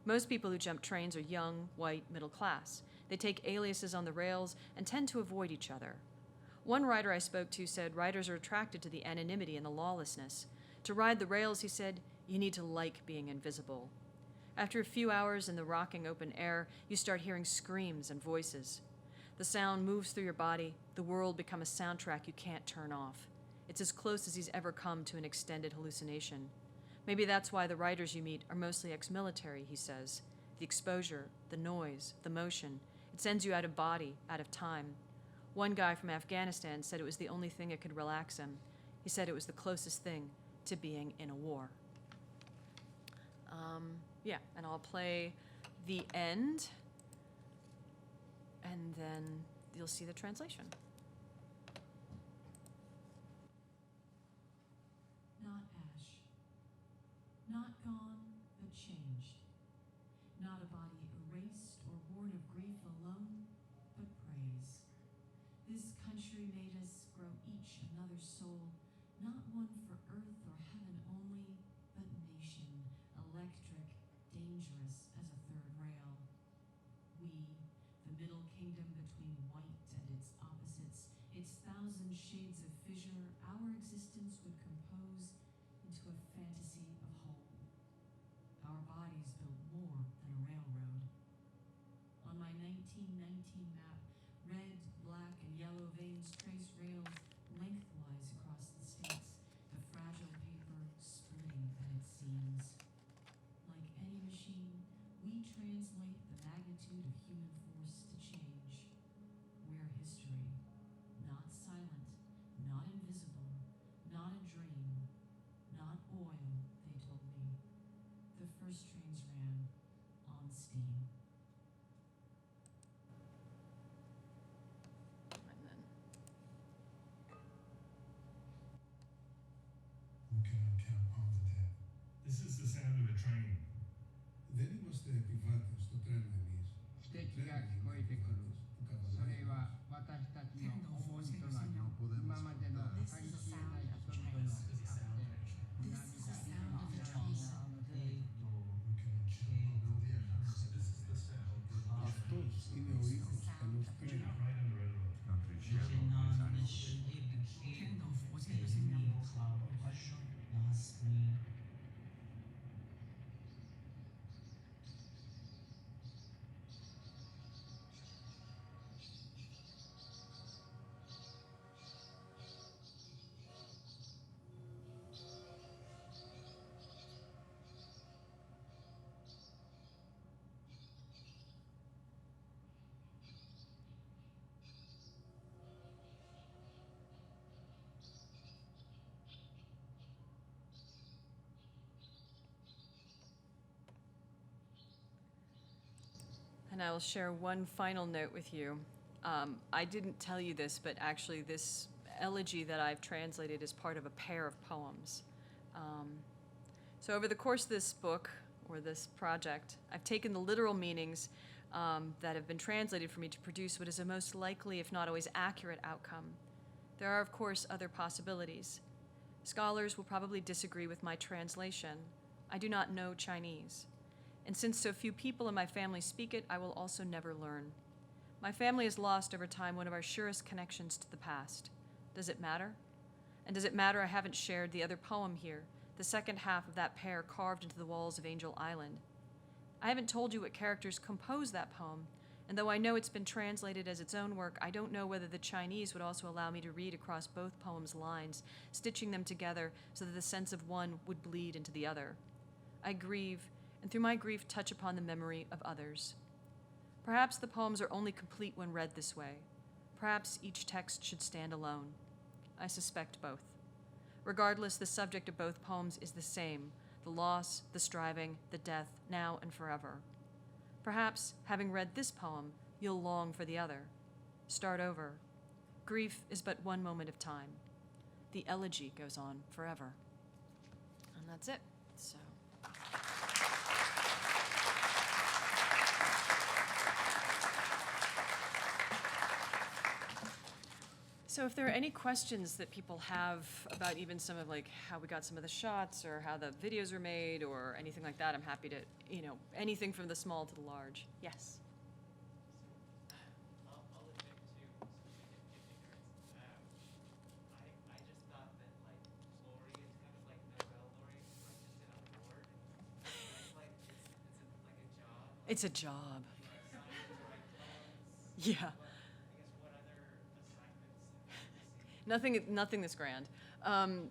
Most people who jump trains are young, white, middle class. They take aliases on the rails and tend to avoid each other. One rider I spoke to said riders are attracted to the anonymity and the lawlessness. To ride the rails, he said, you need to like being invisible. After a few hours in the rocking open air, you start hearing screams and voices. The sound moves through your body. The world becomes a soundtrack you can't turn off. It's as close as he's ever come to an extended hallucination. Maybe that's why the riders you meet are mostly ex-military, he says. The exposure, the noise, the motion, it sends you out of body, out of time. One guy from Afghanistan said it was the only thing that could relax him. He said it was the closest thing to being in a war. And I'll play the end. and then you'll see the translation. Not ash, not gone, but changed. Not a body erased or born of grief alone, but praise. This country made us grow each another soul, not one for earth or heaven only, but nation, electric, dangerous as a third rail. We, the middle kingdom between white and its opposites, its thousand shades of fissure, our existence would compose into a fantasy of whole. Our bodies built more than a railroad. On my 1919 map, red, black, and yellow veins trace rails lengthwise across the states, the fragile paper splitting at its seams. Like any machine, we translate the magnitude of human force to change. We're history, not silent, not invisible, not a dream, not oil, they told me. The first trains ran on steam. And then Who cannot count all the dead. This is the sound of a train. Δεν είμαστε επιβάτες στο τρένο εμείς. 汽笛が聞こえてくる。それは私たちの思いとなり、今までの計り知れない人々の発展、涙、This is the sound of a train. Who cannot count all the dead. This is the sound of a Αυτός είναι ο ήχος ενός You're τρένου. not right on the railroad. Non riusciamo a pensare. And I will share one final note with you. I didn't tell you this, but actually this elegy that I've translated is part of a pair of poems. So over the course of this book, or this project, I've taken the literal meanings that have been translated for me to produce what is a most likely, if not always accurate, outcome. There are, of course, other possibilities. Scholars will probably disagree with my translation. I do not know Chinese. And since so few people in my family speak it, I will also never learn. My family has lost over time one of our surest connections to the past. Does it matter? And does it matter I haven't shared the other poem here, the second half of that pair carved into the walls of Angel Island? I haven't told you what characters compose that poem, and though I know it's been translated as its own work, I don't know whether the Chinese would also allow me to read across both poems' lines, stitching them together so that the sense of one would bleed into the other. I grieve, and through my grief touch upon the memory of others. Perhaps the poems are only complete when read this way. Perhaps each text should stand alone. I suspect both. Regardless, the subject of both poems is the same: the loss, the striving, the death, now and forever. Perhaps, having read this poem, you'll long for the other. Start over. Grief is but one moment of time. The elegy goes on forever. And that's it. So if there are any questions that people have about even some of like how we got some of the shots or how the videos were made or anything like that, I'm happy to, anything from the small to the large. Yes. I'll admit to some ignorance. I just thought that like laureate is kind of like Nobel laureate, like just an award. It's like a job. Like, It's a job. you are assigned to write poems. Yeah. But I guess what other assignments have you seen? Nothing this grand.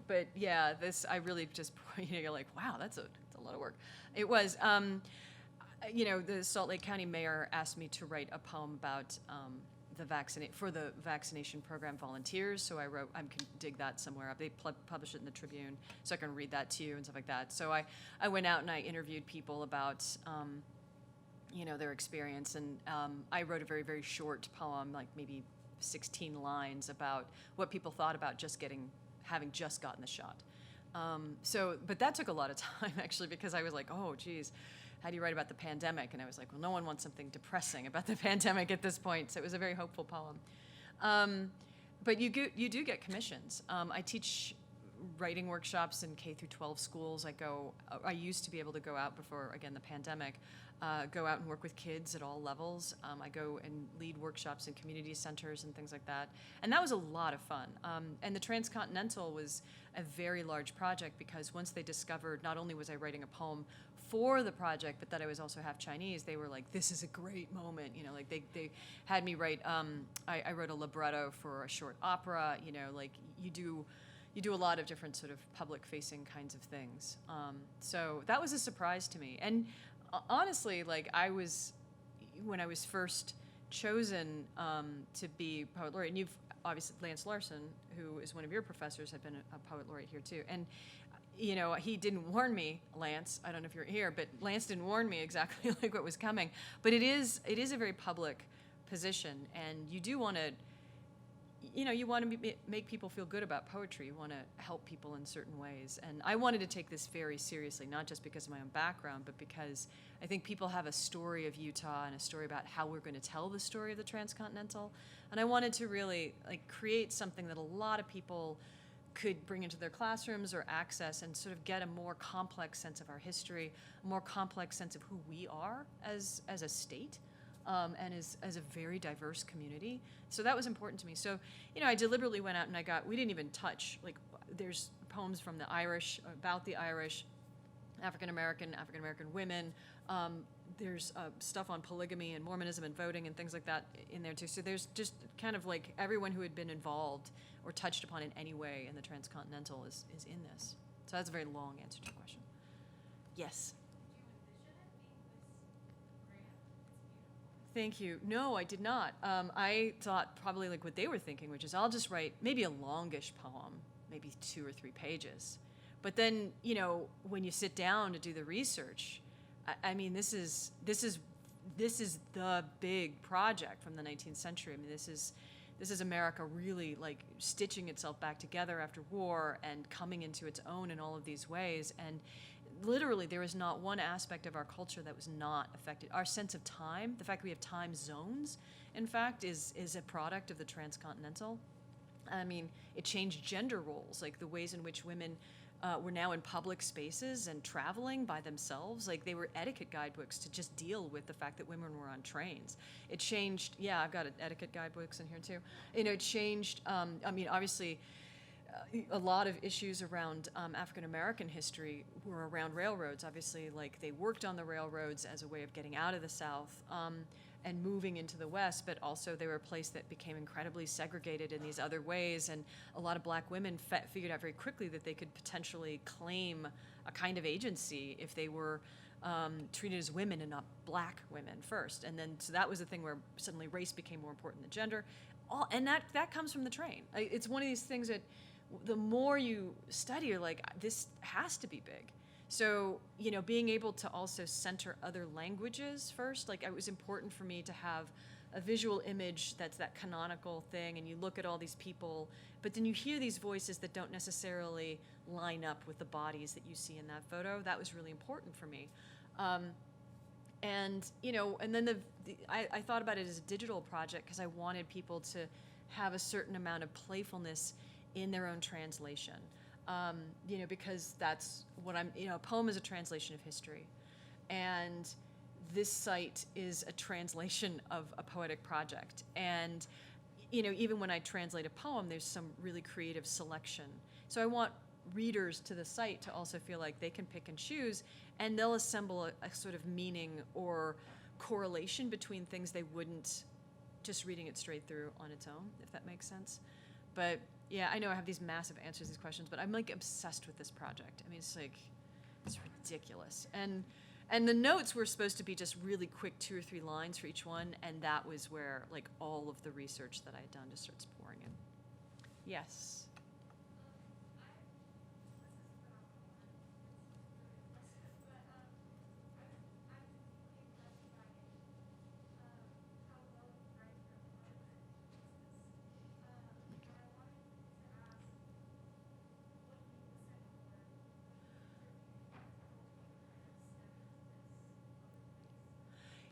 But yeah, this, I really just, you're like, wow, that's a lot of work. It was, the Salt Lake County mayor asked me to write a poem about for the vaccination program volunteers. So I can dig that somewhere up. They published it in the Tribune, so I can read that to you and stuff like that. So I went out and I interviewed people about, their experience. And I wrote a very, very short poem, like maybe 16 lines, about what people thought about having just gotten the shot. But that took a lot of time, actually, because I was like, oh, geez, how do you write about the pandemic? And I was like, well, no one wants something depressing about the pandemic at this point. So it was a very hopeful poem. But you do get commissions. I teach writing workshops in K through 12 schools. I used to be able to go out before, again, the pandemic, go out and work with kids at all levels. I go and lead workshops in community centers and things like that. And that was a lot of fun. And the Transcontinental was a very large project because once they discovered not only was I writing a poem for the project, but that I was also half Chinese, they were like, this is a great moment. Like they had me write, I wrote a libretto for a short opera, like you do a lot of different sort of public-facing kinds of things. So that was a surprise to me. And honestly, like when I was first chosen to be poet laureate, and you've obviously, Lance Larson, who is one of your professors, had been a poet laureate here too. And he didn't warn me, Lance. I don't know if you're here, but Lance didn't warn me exactly like what was coming. But it is a very public position, and you do want to, you want to make people feel good about poetry. You want to help people in certain ways. And I wanted to take this very seriously, not just because of my own background, but because I think people have a story of Utah and a story about how we're going to tell the story of the Transcontinental. And I wanted to really create something that a lot of people could bring into their classrooms or access and sort of get a more complex sense of our history, a more complex sense of who we are as a state. And as a very diverse community. So that was important to me. So, I deliberately went out and we didn't even touch, there's poems from the Irish, about the Irish, African American women. There's stuff on polygamy and Mormonism and voting and things like that in there too. So there's just kind of like everyone who had been involved or touched upon in any way in the Transcontinental is in this. So that's a very long answer to your question. Yes? Thank you. No, I did not. I thought probably like what they were thinking, which is I'll just write maybe a longish poem, maybe 2 or 3 pages. But then, when you sit down to do the research, I mean, this is the big project from the 19th century. I mean, this is America really like stitching itself back together after war and coming into its own in all of these ways. And literally, there is not one aspect of our culture that was not affected. Our sense of time, the fact that we have time zones, in fact, is a product of the Transcontinental. I mean, it changed gender roles, like the ways in which women were now in public spaces and traveling by themselves. Like they were etiquette guidebooks to just deal with the fact that women were on trains. It changed, I've got etiquette guidebooks in here too. It changed, obviously, a lot of issues around African American history were around railroads. Obviously, like they worked on the railroads as a way of getting out of the South and moving into the West, but also they were a place that became incredibly segregated in these other ways. And a lot of black women figured out very quickly that they could potentially claim a kind of agency if they were treated as women and not black women first. And then, so that was the thing where suddenly race became more important than gender. And that comes from the train. It's one of these things that the more you study, you're like, this has to be big. So, being able to also center other languages first, like it was important for me to have a visual image that's that canonical thing, and you look at all these people, but then you hear these voices that don't necessarily line up with the bodies that you see in that photo. That was really important for me. And then I thought about it as a digital project because I wanted people to have a certain amount of playfulness in their own translation, because that's what a poem is a translation of history. And this site is a translation of a poetic project. And, even when I translate a poem, there's some really creative selection. So I want readers to the site to also feel like they can pick and choose, and they'll assemble a sort of meaning or correlation between things they wouldn't just reading it straight through on its own, if that makes sense. But yeah, I know I have these massive answers to these questions, but I'm like obsessed with this project. I mean, it's ridiculous. And the notes were supposed to be just really quick 2 or 3 lines for each one, and that was where like all of the research that I had done just starts pouring in. Yes.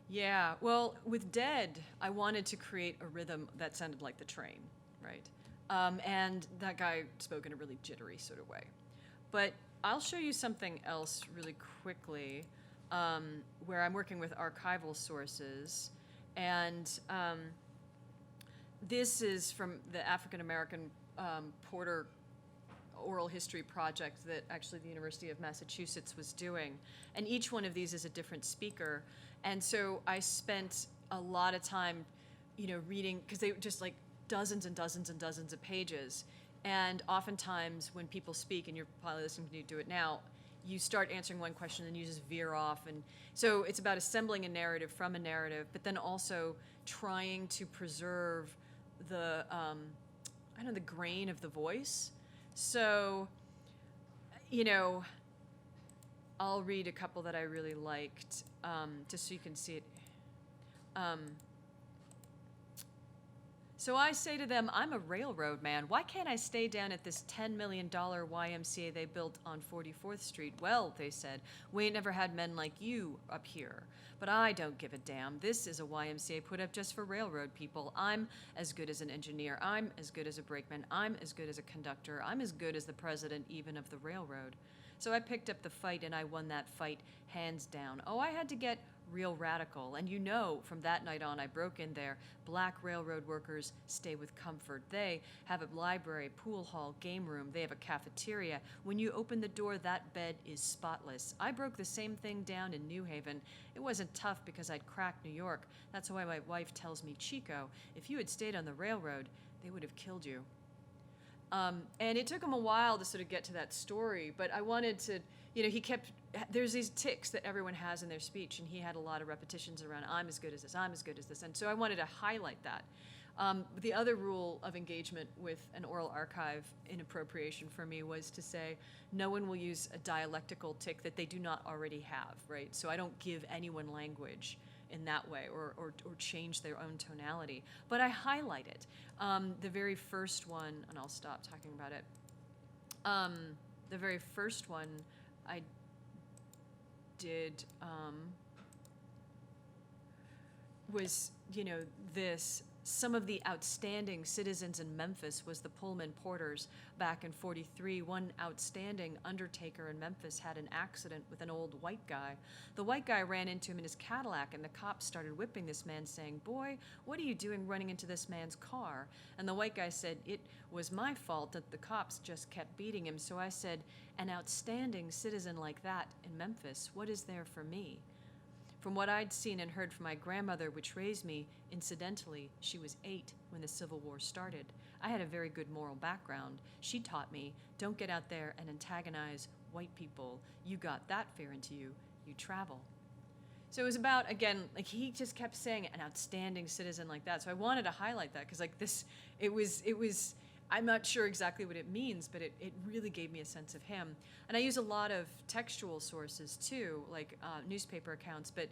Yeah, well, with Dead, I wanted to create a rhythm that sounded like the train, right? And that guy spoke in a really jittery sort of way. But I'll show you something else really quickly, where I'm working with archival sources. And this is from the African American Porter oral history project that actually the University of Massachusetts was doing. And each one of these is a different speaker. And so I spent a lot of time, reading, because they were just like dozens and dozens and dozens of pages. And oftentimes when people speak, and you're probably listening to me do it now, you start answering one question and you just veer off. And so it's about assembling a narrative from a narrative, but then also trying to preserve the, the grain of the voice. So, I'll read a couple that I really liked, just so you can see it. So I say to them, I'm a railroad man. Why can't I stay down at this $10 million YMCA they built on 44th Street? Well, they said, we ain't never had men like you up here. But I don't give a damn. This is a YMCA put up just for railroad people. I'm as good as an engineer. I'm as good as a brakeman. I'm as good as a conductor. I'm as good as the president even of the railroad. So I picked up the fight and I won that fight hands down. Oh, I had to get real radical. And from that night on, I broke in there. Black railroad workers stay with comfort. They have a library, pool hall, game room. They have a cafeteria. When you open the door, that bed is spotless. I broke the same thing down in New Haven. It wasn't tough because I'd cracked New York. That's why my wife tells me, Chico, if you had stayed on the railroad, they would have killed you. And it took him a while to sort of get to that story, but I wanted to, there's these tics that everyone has in their speech, and he had a lot of repetitions around, I'm as good as this, I'm as good as this, and so I wanted to highlight that. The other rule of engagement with an oral archive in appropriation for me was to say, no one will use a dialectical tic that they do not already have, right? So I don't give anyone language in that way or change their own tonality, but I highlight it. The very first one, and I'll stop talking about it. The very first one I did was, this. Some of the outstanding citizens in Memphis was the Pullman Porters back in '43. One outstanding undertaker in Memphis had an accident with an old white guy. The white guy ran into him in his Cadillac, and the cops started whipping this man, saying, boy, what are you doing running into this man's car? And the white guy said, it was my fault that the cops just kept beating him. So I said, an outstanding citizen like that in Memphis, what is there for me? From what I'd seen and heard from my grandmother, which raised me, incidentally, she was 8 when the Civil War started. I had a very good moral background. She taught me, don't get out there and antagonize white people. You got that fear into you, you travel. So it was about, again, like he just kept saying an outstanding citizen like that. So I wanted to highlight that because like this, it was, I'm not sure exactly what it means, but it really gave me a sense of him. And I use a lot of textual sources too, like newspaper accounts, but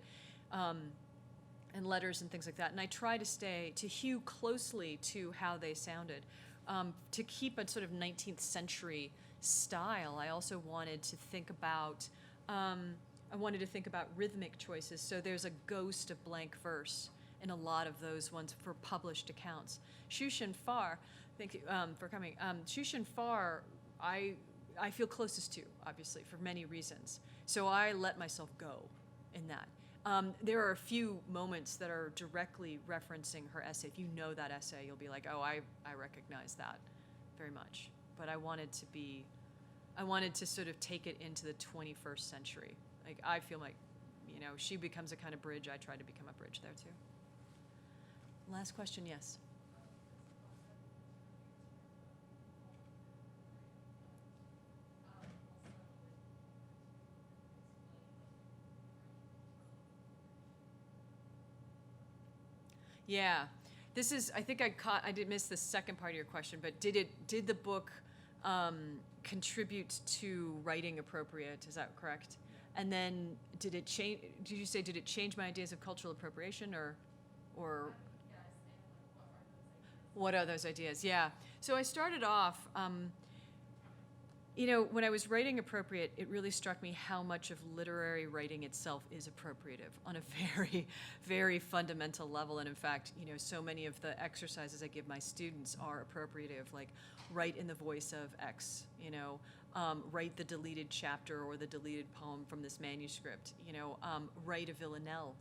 and letters and things like that. And I try to hew closely to how they sounded. To keep a sort of 19th century style, I also wanted to think about rhythmic choices. So there's a ghost of blank verse in a lot of those ones for published accounts. Shushan Farr, thank you for coming. Shushan Farr, I feel closest to, obviously, for many reasons. So I let myself go in that. There are a few moments that are directly referencing her essay. If you know that essay, you'll be like, oh, I recognize that very much. But I wanted to sort of take it into the 21st century. Like, I feel like, she becomes a kind of bridge. I try to become a bridge there, too. Last question, yes. Yeah, this is, I think I did miss the second part of your question, but did the book contribute to writing appropriate? Is that correct? And then did it change my ideas of cultural appropriation or what are those ideas? Yeah. So I started off, You know, when I was writing appropriate, it really struck me how much of literary writing itself is appropriative on a very, very fundamental level. And in fact, you know, so many of the exercises I give my students are appropriative, like write in the voice of X, you know, write the deleted chapter or the deleted poem from this manuscript, you know, write a villanelle.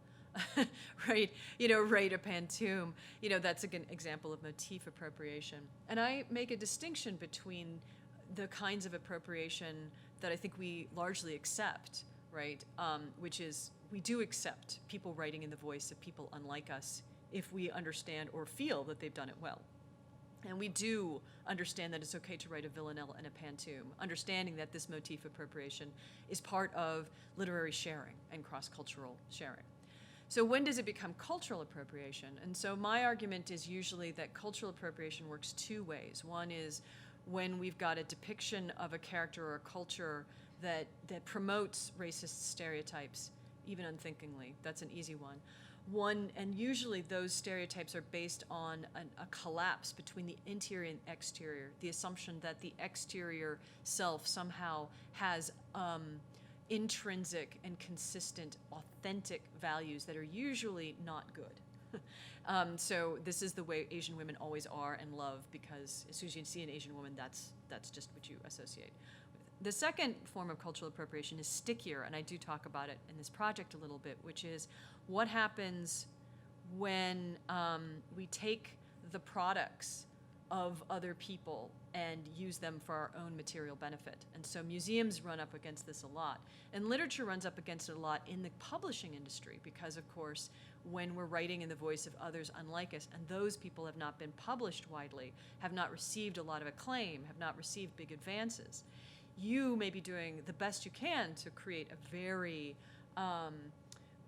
Right, you know, write a pantoum. You know, that's an example of motif appropriation. And I make a distinction between the kinds of appropriation that I think we largely accept, right? Which is, we do accept people writing in the voice of people unlike us if we understand or feel that they've done it well. And we do understand that it's okay to write a villanelle and a pantoum, understanding that this motif appropriation is part of literary sharing and cross-cultural sharing. So when does it become cultural appropriation? And so my argument is usually that cultural appropriation works two ways. One is when we've got a depiction of a character or a culture that promotes racist stereotypes, even unthinkingly. That's an easy one. And usually those stereotypes are based on a collapse between the interior and exterior, the assumption that the exterior self somehow has intrinsic and consistent, authentic values that are usually not good. So this is the way Asian women always are and love, because as soon as you see an Asian woman, that's just what you associate with. The second form of cultural appropriation is stickier, and I do talk about it in this project a little bit, which is what happens when we take the products of other people and use them for our own material benefit. And so museums run up against this a lot. And literature runs up against it a lot in the publishing industry because, of course, when we're writing in the voice of others unlike us, and those people have not been published widely, have not received a lot of acclaim, have not received big advances, you may be doing the best you can to create a very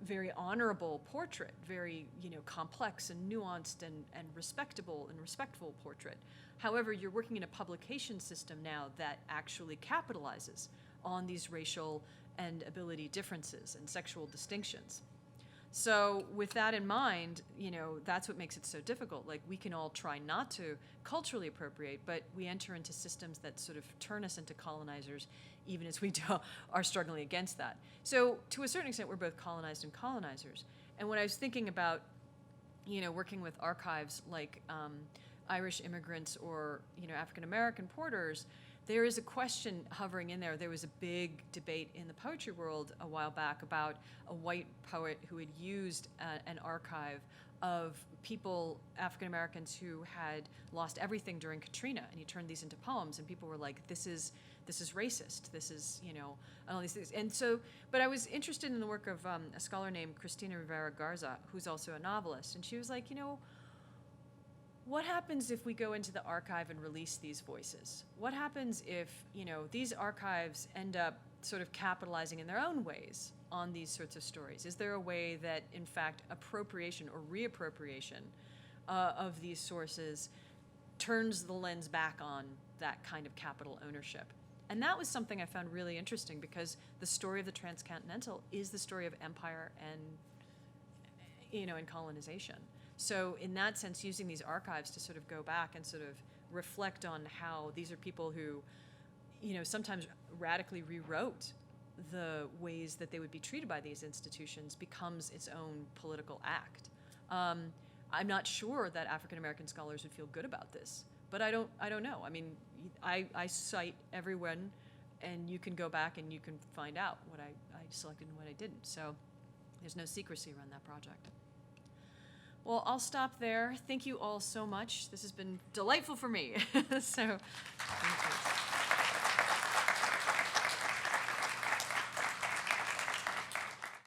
very honorable portrait, very, you know, complex and nuanced and respectable and respectful portrait. However, you're working in a publication system now that actually capitalizes on these racial and ability differences and sexual distinctions. So with that in mind, you know, that's what makes it so difficult. Like, we can all try not to culturally appropriate, but we enter into systems that sort of turn us into colonizers, even as we are struggling against that. So to a certain extent, we're both colonized and colonizers. And when I was thinking about, you know, working with archives like Irish immigrants or, you know, African-American porters, there is a question hovering in there. There was a big debate in the poetry world a while back about a white poet who had used an archive of people, African Americans, who had lost everything during Katrina, and he turned these into poems, and people were like, this is racist, this is, you know, all these things. And so, but I was interested in the work of a scholar named Cristina Rivera Garza, who's also a novelist, and she was like, you know, what happens if we go into the archive and release these voices? What happens if, you know, these archives end up sort of capitalizing in their own ways on these sorts of stories? Is there a way that, in fact, appropriation or reappropriation of these sources turns the lens back on that kind of capital ownership? And that was something I found really interesting, because the story of the transcontinental is the story of empire and, you know, and colonization. So in that sense, using these archives to sort of go back and sort of reflect on how these are people who, you know, sometimes radically rewrote the ways that they would be treated by these institutions becomes its own political act. I'm not sure that African American scholars would feel good about this, but I don't know. I mean, I cite everyone, and you can go back and you can find out what I selected and what I didn't. So there's no secrecy around that project. Well, I'll stop there. Thank you all so much. This has been delightful for me. So, thank you.